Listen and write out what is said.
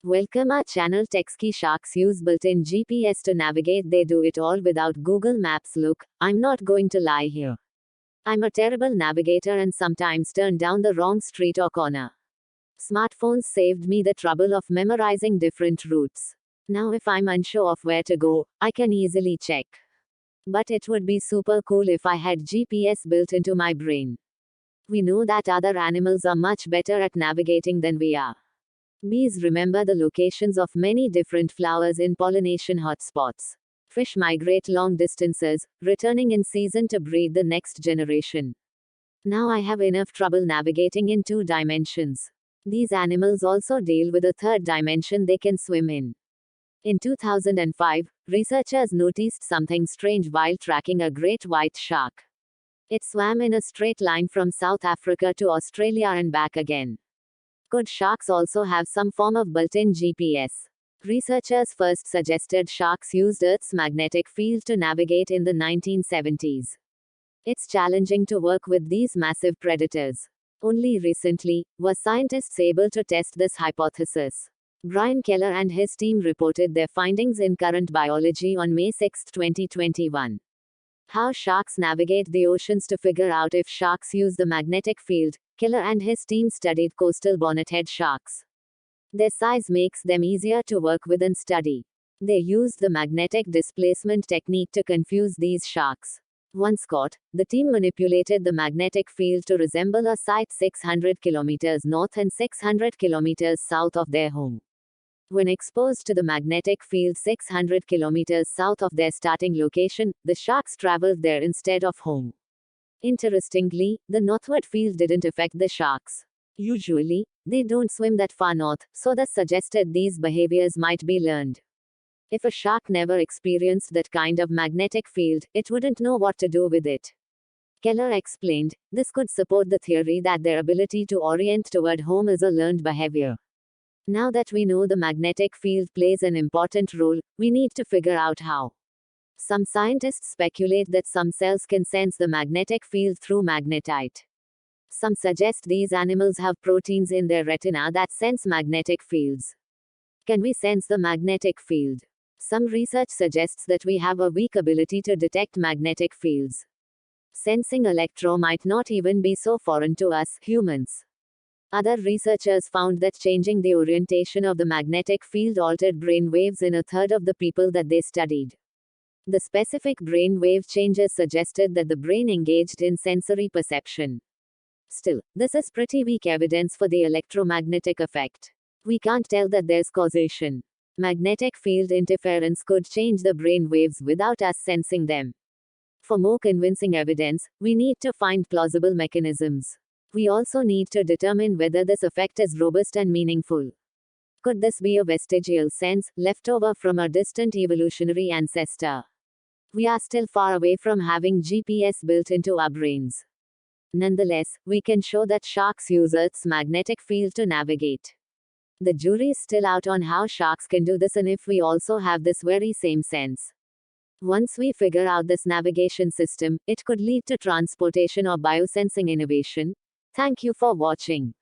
Welcome our channel. Techski Sharks use built-in GPS to navigate. They do it all without Google Maps. Look, I'm not going to lie here. I'm a terrible navigator and sometimes turn down the wrong street or corner. Smartphones saved me the trouble of memorizing different routes. Now if I'm unsure of where to go, I can easily check. But it would be super cool if I had GPS built into my brain. We know that other animals are much better at navigating than we are. Bees remember the locations of many different flowers in pollination hotspots. Fish migrate long distances, returning in season to breed the next generation. Now I have enough trouble navigating in 2 dimensions. These animals also deal with a 3rd dimension they can swim in. In 2005, researchers noticed something strange while tracking a great white shark. It swam in a straight line from South Africa to Australia and back again. Could sharks also have some form of built-in GPS? Researchers first suggested sharks used Earth's magnetic field to navigate in the 1970s. It's challenging to work with these massive predators. Only recently were scientists able to test this hypothesis. Brian Keller and his team reported their findings in Current Biology on May 6, 2021. How sharks navigate the oceans. To figure out if sharks use the magnetic field, Keller and his team studied coastal bonnethead sharks. Their size makes them easier to work with and study. They used the magnetic displacement technique to confuse these sharks. Once caught, the team manipulated the magnetic field to resemble a site 600 kilometers north and 600 kilometers south of their home. When exposed to the magnetic field 600 kilometers south of their starting location, the sharks traveled there instead of home. Interestingly, the northward field didn't affect the sharks. Usually, they don't swim that far north, so that suggested these behaviors might be learned. If a shark never experienced that kind of magnetic field, it wouldn't know what to do with it. Keller explained, this could support the theory that their ability to orient toward home is a learned behavior. Now that we know the magnetic field plays an important role, we need to figure out how. Some scientists speculate that some cells can sense the magnetic field through magnetite. Some suggest these animals have proteins in their retina that sense magnetic fields. Can we sense the magnetic field? Some research suggests that we have a weak ability to detect magnetic fields. Sensing electro might not even be so foreign to us, humans. Other researchers found that changing the orientation of the magnetic field altered brain waves in a 1/3 of the people that they studied. The specific brain wave changes suggested that the brain engaged in sensory perception. Still, this is pretty weak evidence for the electromagnetic effect. We can't tell that there's causation. Magnetic field interference could change the brain waves without us sensing them. For more convincing evidence, we need to find plausible mechanisms. We also need to determine whether this effect is robust and meaningful. Could this be a vestigial sense, left over from a distant evolutionary ancestor? We are still far away from having GPS built into our brains. Nonetheless, we can show that sharks use Earth's magnetic field to navigate. The jury's still out on how sharks can do this and if we also have this very same sense. Once we figure out this navigation system, it could lead to transportation or biosensing innovation. Thank you for watching.